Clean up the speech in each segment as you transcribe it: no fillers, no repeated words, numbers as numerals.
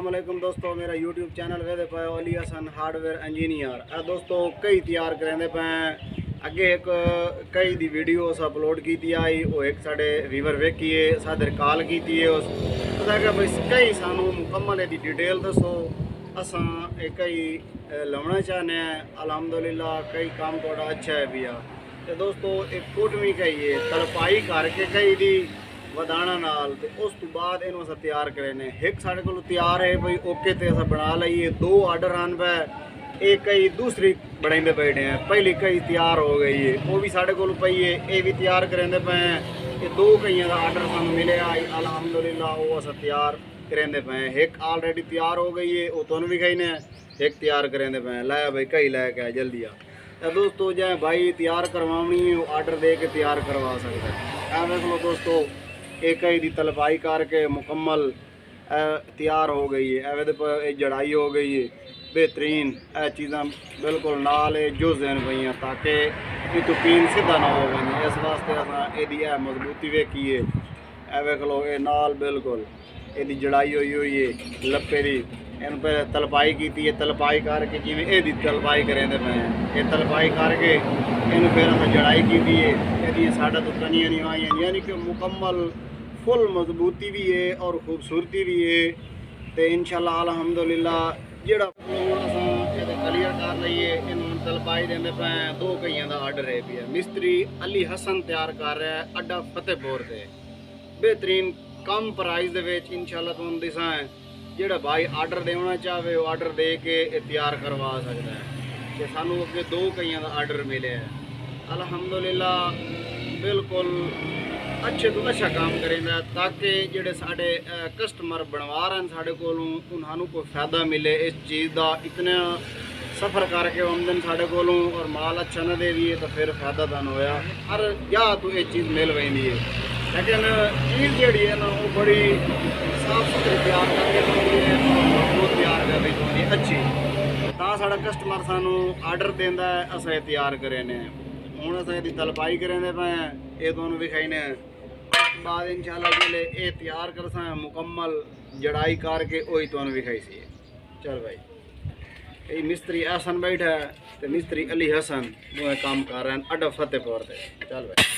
अस्सलाम वालेकुम दोस्तों, मेरा यूट्यूब चैनल वेदे पे अली हसन हार्डवेयर इंजीनियर। दोस्तों कई तैयार करेंदे पे अगे एक कई दी वीडियोस अपलोड की आई, वो एक साढ़े व्यूवर वेखिए सादर कॉल की उस भाई कई सानू मुकम्मल एदी डिटेल दसो। असां कई लवना चाहने अलहमदुलिल्लाह कई काम थोड़ा अच्छा है भैया। तो दोस्तों एक कुटमी कही तलपाई करके कई दी वधाना नाल ते उस तो बाद इन्हों अस तैयार करें। एक साढ़े को तैयार है भाई ओके ते अस बना लीए। दो आर्डर आन पे एक कई दूसरी बनाते बैठे हैं, पहली कई तैयार हो गई है वो भी साढ़े को पई है, ये भी तैयार करेंदे पे हैं। ये दो कईयों का आर्डर सानू मिले अलहमदुलिल्लाह वो अस तैयार करेंदे पे हैं। एक ऑलरेडी तैयार हो गई है वो तुम भी कही ने, एक तैयार करेंदे पे हैं। लै भाई कई लैके जल्दी आ। तो दोस्तों जै भाई तैयार करवानी है वो आर्डर दे के तैयार करवा सकते हैं। देख लो दोस्तों एक ही दी तलपाई करके मुकम्मल तैयार हो गई है। एवं पर जड़ाई हो गई है बेहतरीन। यह चीज़ा बिल्कुल नाल जुज हैं पई ताकि इतों पीन सीधा ना हो गई। इस वास्ते अस ये मजबूती वेखी है। ए वेख लो ये नाल बिल्कुल ये जड़ाई हुई है लप्पे की। इन पर तलपाई की है, तलपाई करके जिमें ये तलपाई करेंदे पे हैं। ये तलपाई करके इन फिर अस जड़ाई की है। ये साढ़ा तो तनिया नहीं आई, यानी कि मुकम्मल फुल मजबूती भी है और खूबसूरती भी है। तो इंशाल्लाह अल्हम्दुलिल्लाह जेड़ा क्लियर कर लीए इन तलपाई देंदे पे हैं। दो कईयों का आर्डर है भी है। मिस्त्री अली हसन तैयार कर रहा है अड्डा फतेहपुर से बेहतरीन कम प्राइस दे विच। इंशाल्लाह तुहानू दिसां जेड़ा भाई आर्डर देना चाहे वो आर्डर दे के तैयार करवा सकता है। तो सानू अगे दो कईयों का आर्डर मिले है अलहमदुलिल्लाह बिल्कुल अच्छे तो अच्छा काम करेंदा ताकि जेडे साढ़े कस्टमर बनवा रहे हैं साढ़े को उन्होंने कोई फायदा मिले इस चीज़ का। इतना सफ़र करके आमदन साढ़े को और माल अच्छा न दे दिए तो फिर फायदा तो होया हर या तो ये चीज़ मिल पैंदी है। लेकिन चीज़ जी है ना वो बड़ी साफ सुथरी तैयार करके बहुत तैयार करनी चाहिए अच्छी। तो साढ़ा कस्टमर सानू आर्डर देंदा है अस तैयार करें हूँ अस तलपाई करेंदे पे हैं। ये तुहानू विखाई ने बाद इंशाल्लाह जिले ये तैयार कर मुकम्मल जड़ाई करके वही तुहानू विखाई सी। चल भाई ये मिस्त्री हसन बैठा है तो मिस्त्री अली हसन वो काम कर रहे हैं अड्डा फतेहपुर से। चल भाई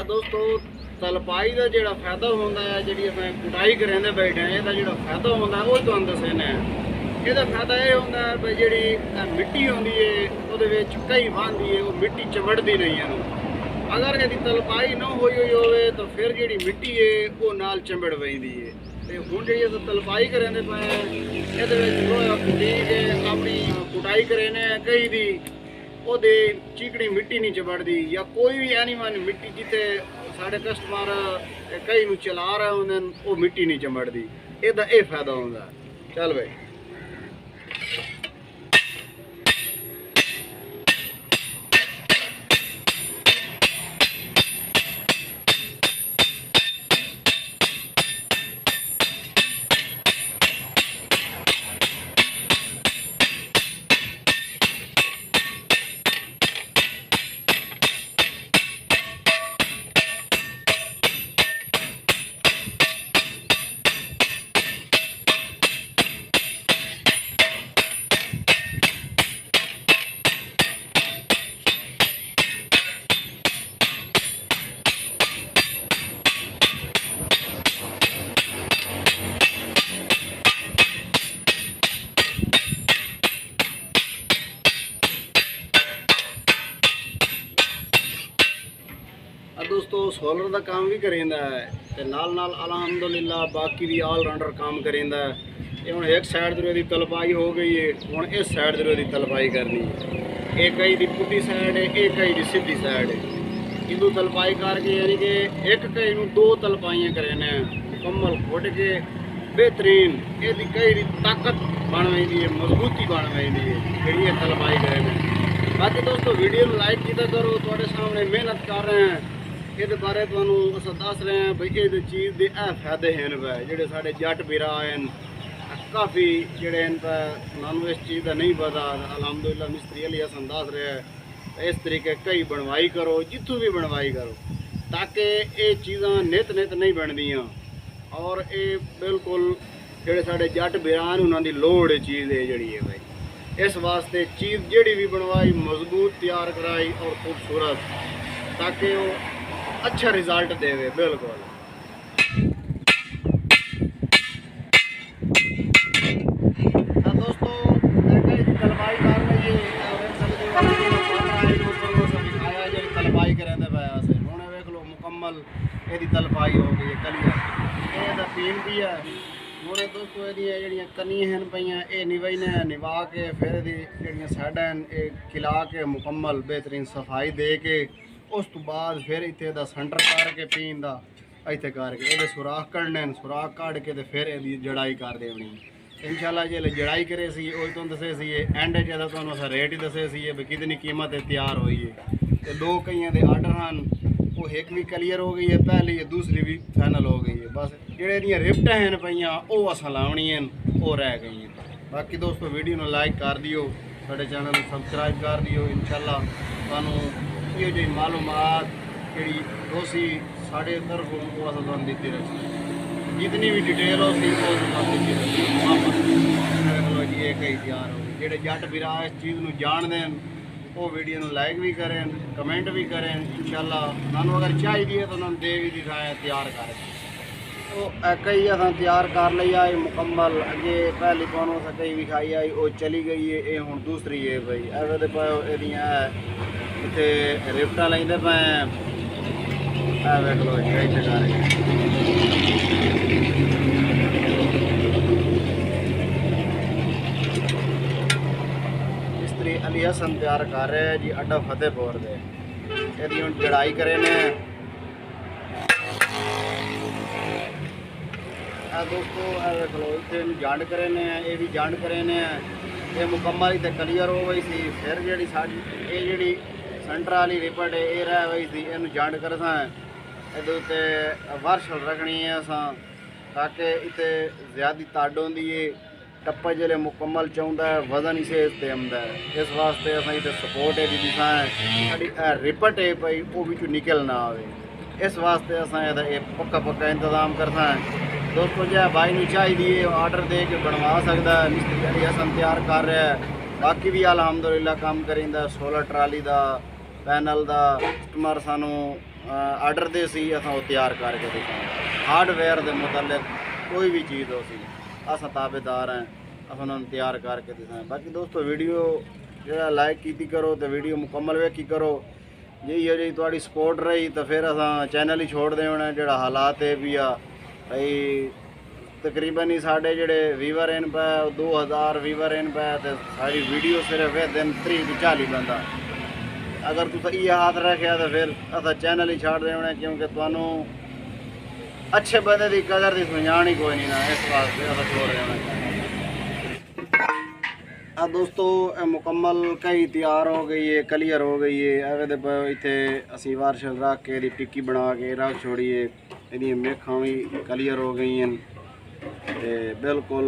दोस्तों तलपाई का जोड़ा फायदा होंदा है जी अस कुटाई करेंदे बैठे हैं इसका जो फायदा होंदा है वो तुहानू दसने। इसका फायदा यह होंदा है भाई जी मिट्टी होंदी है वो कई बहती है वो मिट्टी चिमड़ती नहीं है। अगर यदि तलपाई ना हुई हो तो फिर जी मिट्टी है वो नाल चिमड़ पैंदी है। तो हुण जी अस तलपाई करेंदे पे ये अपनी कुटाई करें कई दी वो चीकनी मिट्टी नहीं चिमड़ती या कोई भी एनिमल मिट्टी जिते साढ़े कस्टमर कई चला रहे होंगे वो मिट्टी नहीं चिमड़ती। इसका यह फायदा होंदा। चल भाई दोस्तों सोलर का काम भी करेंदा है तो नाल अलहमदुलिल्लाह बाकी भी ऑलराउंडर काम करेंदा है। ये हूँ एक साइड की तलपाई हो गई है, हूँ इस साइड की तलपाई करनी है। एक कई की पुट्ठी साइड है एक कई की सीधी साइड है। इदू तलपाई करके यानी कि एक कई नू दो तलपाइयाँ करें मुकम्मल फुट के बेहतरीन। ये कई ताकत बन वही है, मजबूती बन वही है जी तलवाई करे। बाकी दोस्तों वीडियो में लाइक किया करो, थोड़े सामने मेहनत कर रहे हैं, ये बारे तुहानू अस दस रहे हैं भाई ये चीज़ के यह फायदे हैं जोड़े साढ़े जट बिरा हैं काफ़ी जोड़े उन्होंने इस चीज़ का नहीं पता। अलहमदुलिल्लाह मिस्त्री अली हसन दस रहे हैं इस तरीके कई बनवाई करो, जितों भी बनवाई करो, ताकि ये चीज़ा नित नित नहीं बनदियाँ और ये बिल्कुल जोड़े साढ़े जट बिरान उन्होंने लोड़ चीज़ है जी है भाई। इस वास्ते चीज़ जी भी बनवाई मजबूत तैयार कराई और खूबसूरत, ताकि वो अच्छा रिजल्ट देवे। बिल्कुल दोस्तों तलवाई कर लीजिए दिखाया जी तलवाई करें पाया से हूँ वेख लो मुकम्मल यदि तलवाई हो गई है कलिया ये पीन भी है हूँ दोस्तों ये कनियां हैं पईयां ये निवाईने निवा के फिर जी साइडा ये खिला के मुकम्मल बेहतरीन सफाई दे के उस तो बाद फिर इतने सेंटर करके पीन का इतने करके ये सुराख कढ़ने सुराख कढ़ के फिर ये जड़ाई कर देनी इंशाल्लाह जो जड़ाई करे सी तो दसे सी एंड ज्यादा तो रेट ही दसे सी भी कितनी कीमत तैयार हुई है। तो दो कई के आर्डर हैं वो एक भी क्लीयर हो गई है पहली, दूसरी भी फाइनल हो गई है। बस जोड़िया रिफ्ट हैं पईयां वो अस लावनियां वो रह गई हैं। बाकी दोस्तों वीडियो में लाइक कर दियो, साढ़े चैनल में सबसक्राइब कर दियो। इंशाल्लाह तुहानू ये जी मालूमात जी दोसी साढ़े तरफ वो अस तुहानू दी रही, जितनी भी डिटेल हो सी वो दी रही जी। ये कई तैयार हो गई जोड़े जट बिरा इस चीज़ को जान दें वो वीडियो में लाइक भी करें, कमेंट भी करें। इंशाल्लाह उन्होंने अगर चाहिए तो उन्होंने दे भी दिखाए तैयार कर तो कई अस तैयार कर ली आई मुकम्मल। अगे पहली तो कई विखाई आई वो चली गई है, ये हूँ दूसरी है भाई एवं पे इतने रिफ्टा लेंदे पे वेख लो मिस्त्री अली हसन तैयार कर रहे हैं जी अड्डा फतेहपुर दे। यदि हम जड़ाई करें दोस्तों वेख लो इतने जंड करें ये भी जंड करें ये मुकम्मल इतने क्लीयर हो गई सी। फिर जी साड़ी ये जी सेंटर वाली रिपट है ये रह गई थी इन जंड कर ये वार्शल रखनी है अस ताकि इतने ज़्यादा तड होंगी है टप्पा जो मुकम्मल चाहता है वजन इसे इससे आता है। इस वास्ते अस इतने सपोर्ट है दिखा साड़ी रिपट है भाई वो भी निकल ना आए, इस वास्ते अस पक्का पक्का इंतजाम करता है। दोस्तों जो भाई नहीं चाहिए आर्डर दे के बनवा सकता है, मिस्त्री अली हसन तैयार कर रहा है। बाकी भी अलहमदुलिल्लाह काम करेंदा 16 ट्राली का पैनल का कस्टमर सानू आर्डर दे सी अस तैयार करके दिखा। हार्डवेयर के मुतलक कोई भी चीज़ हो सी अस ताबेदार हैं, अस उन्होंने तैयार करके दिखाएं। बाकी दोस्तों वीडियो जो लाइक की करो तो वीडियो मुकम्मल वेखी करो, यही है जी थोड़ी सपोर्ट रही तो फिर अस चैनल ही छोड़ देना जो हालात है भी आ भाई तकरीबन ही साढ़े जोड़े व्यूवर इन पे 2000 व्यूवर इन पे तो सारी वीडियो सिर्फ एक दिन 30-40 बंदा। अगर तुम ये हाथ रखे तो फिर अस चैनल ही छाड़ देना, क्योंकि तुहानू अच्छे बंदे की कदर की समझान ही कोई नहीं ना, इस वास्ते अस छोड़ देना। दोस्तों मुकम्मल कई तैयार हो गई है, क्लीयर हो गई है। एवं इतने असी वार्शल रख के टिक्की बना के रख छोड़िए, ये मेखा भी क्लीयर हो गई हैं तो बिल्कुल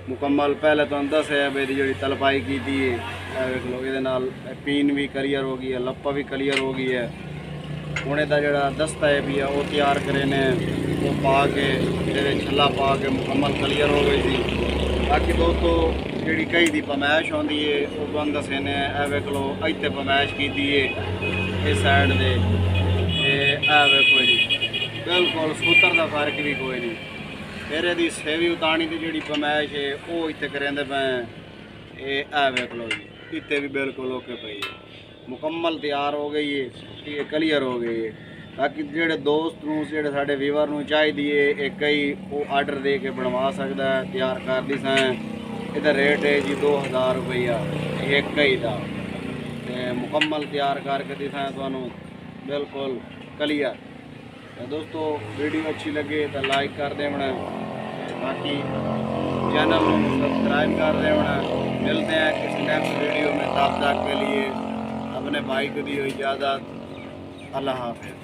मुकम्मल। पहले तो दस है भी जी तलपाई की थी देख लो ये पीन भी क्लीयर हो गई है, लप्पा भी क्लीयर हो गई है। हूँ इसका जोड़ा दस्ता है भी वो तैयार करे ने वो पा के छला पा के मुकम्मल क्लीयर हो गई थी। बाकी दोस्तों जी कई की पमैश आती है वो तुम दसे ने वेख लो इतने पमैश की इस साइड से वेखो जी बिल्कुल सूत्र का फर्क भी कोई नहीं। फिर यदि सेवी उतानी की जी पमैश है वो इतने करेंदे पे ये वेख लो जी इतने भी बिल्कुल ओके पई है, मुकम्मल तैयार हो गई है, ये क्लीयर हो गई है। बाकी जोड़े दोस्त जोड़े साढ़े व्यूवर को चाहिए एक ही वो आर्डर दे के बनवा सकता है, तैयार कर दी सैं। इसका रेट है जी 2000 रुपया एक ही का, मुकम्मल तैयार करके दिखाएं तो बिल्कुल क्लियर। तो दोस्तों वीडियो अच्छी लगे तो लाइक कर देना, बाकी चैनल को सब्सक्राइब कर देना। मिलते हैं किसी नेक्स्ट वीडियो में, तब तक के लिए अपने भाई को दी हुई इजाज़त। अल्लाह हाफ़िज़।